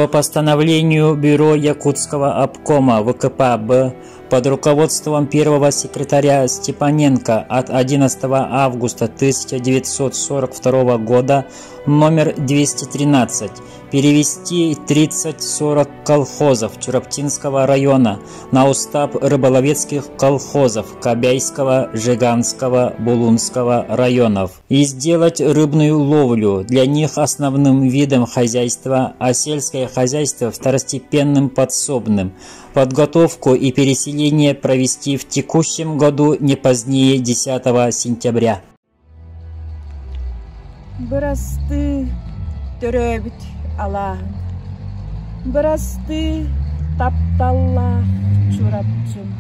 По постановлению Бюро Якутского обкома ВКП-Б под руководством первого секретаря Степаненко от 11 августа 1942 года номер 213 перевести 30-40 колхозов Чураптинского района на устав рыболовецких колхозов Кобяйского, Жиганского, Булунского районов и сделать рыбную ловлю для них основным видом хозяйства, а сельское хозяйство второстепенным подсобным, подготовку и переселение провести в текущем году не позднее 10 сентября. Бырасты төрөбүт алаһын, бырасты тапталла чурапчым.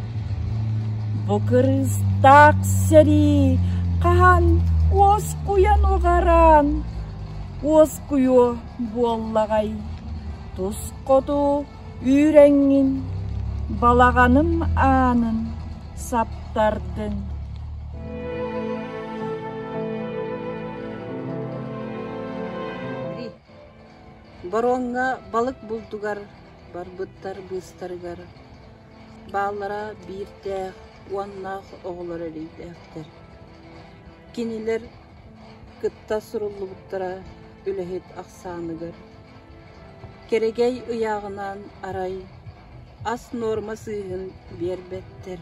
Букырыстак сери кахан оз куян огаран, оз куё боллагай, туз коду үйреңин, балаганым анын саптардын. Боронга балык булдугар, барбыттар быстаргар. Баллара биртех, уаннах оғлары рейдектер. Кинилер кытта суруллу буттара үлехет ақсаныгар. Керегей ыяғынан арай, ас норма сыйын бербеттер.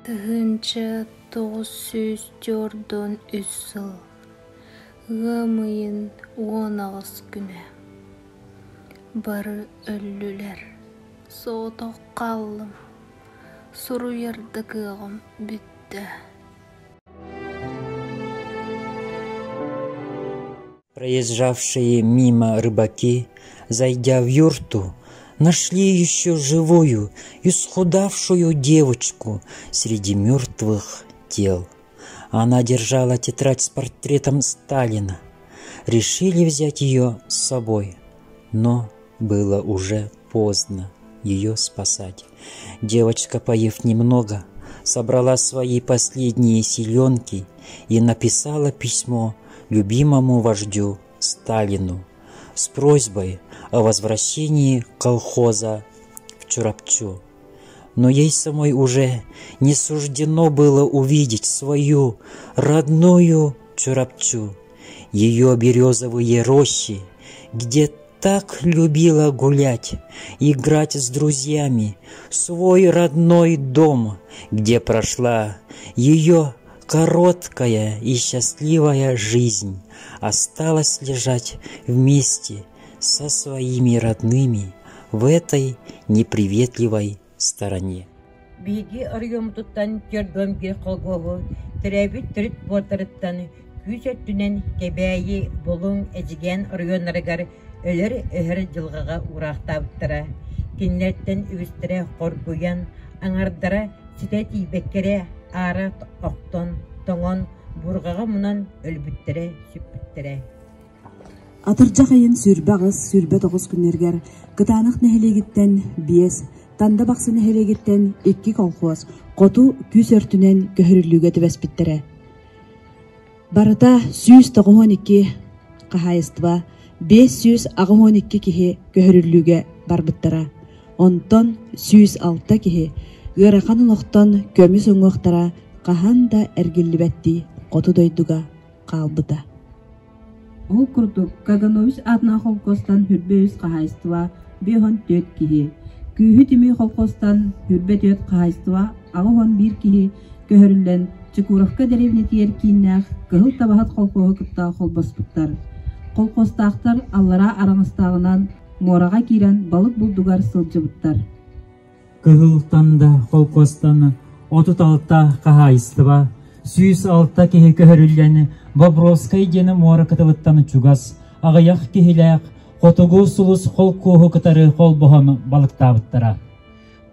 Тыгынча 904 үсыл. Гымыйын 19 күнә. Бары өллүләр. Соотоқ қалым. Суруярдыгығым бүтті. Проезжавшие мимо рыбаки, зайдя в юрту, нашли еще живую, исхудавшую девочку среди мертвых тел. Она держала тетрадь с портретом Сталина. Решили взять ее с собой, но было уже поздно ее спасать. Девочка, поев немного, собрала свои последние силенки и написала письмо любимому вождю Сталину с просьбой о возвращении колхоза в Чурапчу. Но ей самой уже не суждено было увидеть свою родную Чурапчу, ее березовые рощи, где так любила гулять, играть с друзьями, свой родной дом, где прошла ее короткая и счастливая жизнь, осталась лежать вместе со своими родными в этой неприветливой стороне. Биги арыгымтуттан көрдөм ге колгогу, теребит түрт бортарыттан күсет түнен кебәйи болуң эжиген арыгынарыгар өлөр өһөр жылгага урактабыттыра. Киннеттен үбүстүрө коркуян, аңардара сите тийбеккере ара октон, тоңон, бургага мунан өлбүттүрө сүппүттүрө. Атыржакайын сүрбагыз сүрбе 9 күннергер, кытаанык нехелегиттен 5, танда баксы нехелегиттен 2 колхоз, коту күс өртүнен көхүрүлүүгө төбөспүттүрө. Барыта 192 кахайыстыба, 512 кихи көхүрүлүүгө барбыттара. Онтон 106 кихи ыракан улоктон көмүс оңуктара каханда эргиллибетти коту дойдуга калбыта. Ол курдук Каганович адна холкостан хүрбөйүс кахайыстыба 5-4 кихи. Күйі тими холкостан хүрбөтөт кахайыстыба 1 кихи көхүрүллен Чекуровка деревне тиер киннах кыһыл табахат холкоһу кытта холбоспуттар. Холкостаактар аллара араңыстагынан морага кирен балык булдугар сылжыбыттар. Кыһылтанда холкостаны 36 кахайыстыба 106 кихи көхүрүллен Бобровскай дені мора кытылыттаны чугас, ағаяқ кихиләк, қотугу сулус холкоһу кытары холбоһаны балыктабыттара.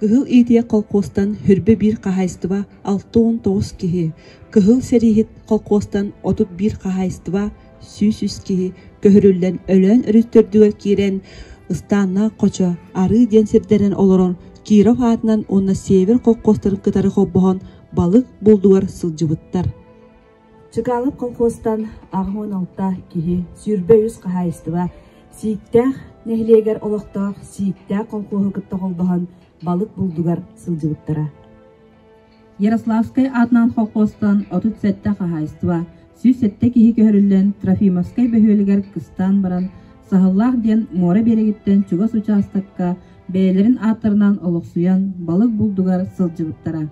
Кыһыл итие колкостан хүрбе 1 кахайыстыба 6-9 кихи, кыһыл серихит колкостан 31 кахайыстыба 100 кихи көхүрүллен өлөн өрүстөрдүгөр кирен ыстанна кочо ары денсердерен олорон Киров атынан онна север колкостарын кытары холбоһон балык булдугар сылжыбыттар. Чыгалып колхозтан 16 кихи сүрбе 100 кахайыстыба Siittää nehliegер олохтоох siittää колхозы кытта холбахан балык булдугар сылжыбыттара. Ярославскай атынан холкостан отут сетте хахайстыва, сүйс сетте кихи көхөрүллен Трофимовскай бөхөлігер кыстан баран сахыллах ден море берегиттен чугас участакка бээлерин атырынан олоксуян балык булдугар сылжыбыттара.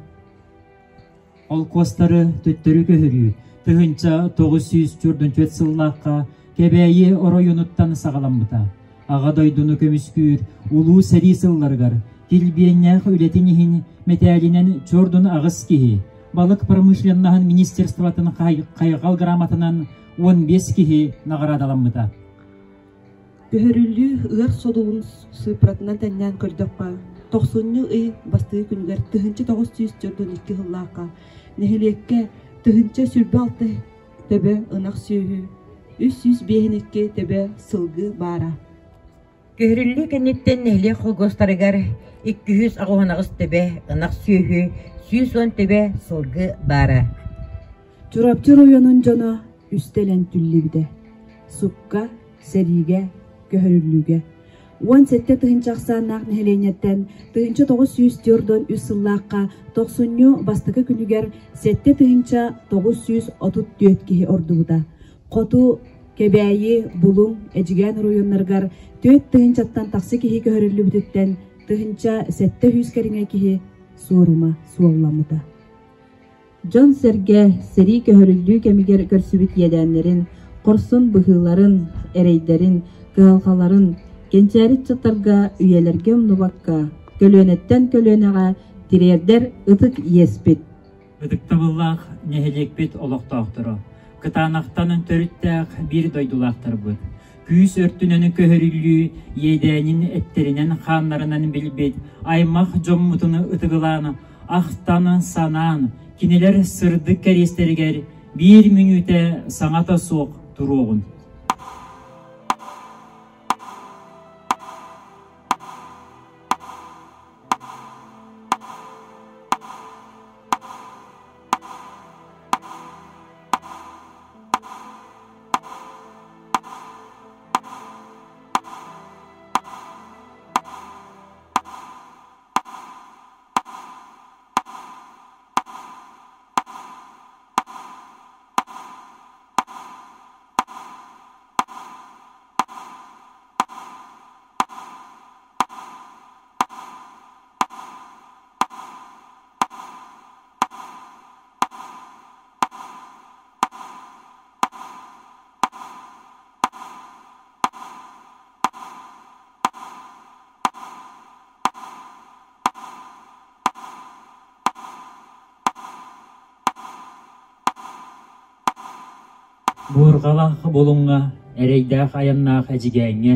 Олкостары төттөрү көһөрүү, тыгынча 904 сыллакка кебейи оройунуттан сагаламбыта. Ага дойдуну көмүскүүр, улуу сери сылларгар, килбиеннях үлетинихин металинен чордун агыс кихи, балык промышленнаһын министерствотын кайгал грамотынан 15 кихи наградаламбыта. Көһөрүллүү ыар содуун сыпратынан тәннән көрдөкка, 90-ню ый бастыы күнгер тыгынча 942 хыллаакка, нехилекке тыгынча сүрбе алты төбө ынак сүйүү, 300 бехинекке төбө сылгы бара. Көһөрүллүү кеннеттен нехле холгостарыгар 200 агуанагыс төбе ынак сүйүү, 110 төбе сылгы бара. Чурапчы районун жона үстелен түллүбүдө. Сукка, сериге, көһөрүллүүгө. 17 тыгынчаксаанак нехленеттен тыгынча 904 үс сыллаакка 90-ню бастыкы күнүгер 7 тыгынча 934 кихи ордубута. Коту кебейи булуң эжиген районнаргар 4 тыгынчаттан таксы кихи көһөрүллүбүтүттен тыгынча 700 кериңе кихи суурума суолламыта. Жон серге сери көһөрүллүү кемигер көрсүбүт еденлерин, корсун быхыларын, эрейдерин, кыалхаларын, кенчәрит чатарга үйелерге мнубакка, көлөнеттен көлөнеға тирердер ытык еспит. Ыдыктабыллах нехелекпет олоқтақтыры. Кытанақтанын төріттәқ бір дойдулақтыр бұд. Күйіс өрттінені көһөрүллүү едәнин эттеринен ханларынан билбет, аймақ жоммутыны ытыгыланы, ақтаны санан, кинелер сырдык кәрестерігер 1 минуте саңата соқ тұруғын. Буыргалах болуңа, әрейдах аяннах әжігәңе,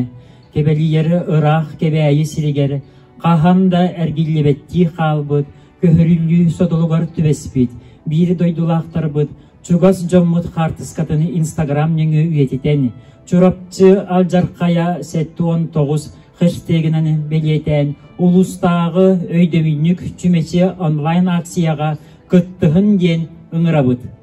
кебелиері ырах кебәйі сиригер, қаханда әргілебетті қалбыд, көһөрүллүү содолугар түбеспит, бір дойдулақтар бұд, чугас жоммут қартыскатыны Инстаграм неңі үйететен, чурапчы алжарқая 719 хэштегінен белетен, улустағы өйдөмінік чүмече онлайн акцияға кыттығын ден ыңырабыд.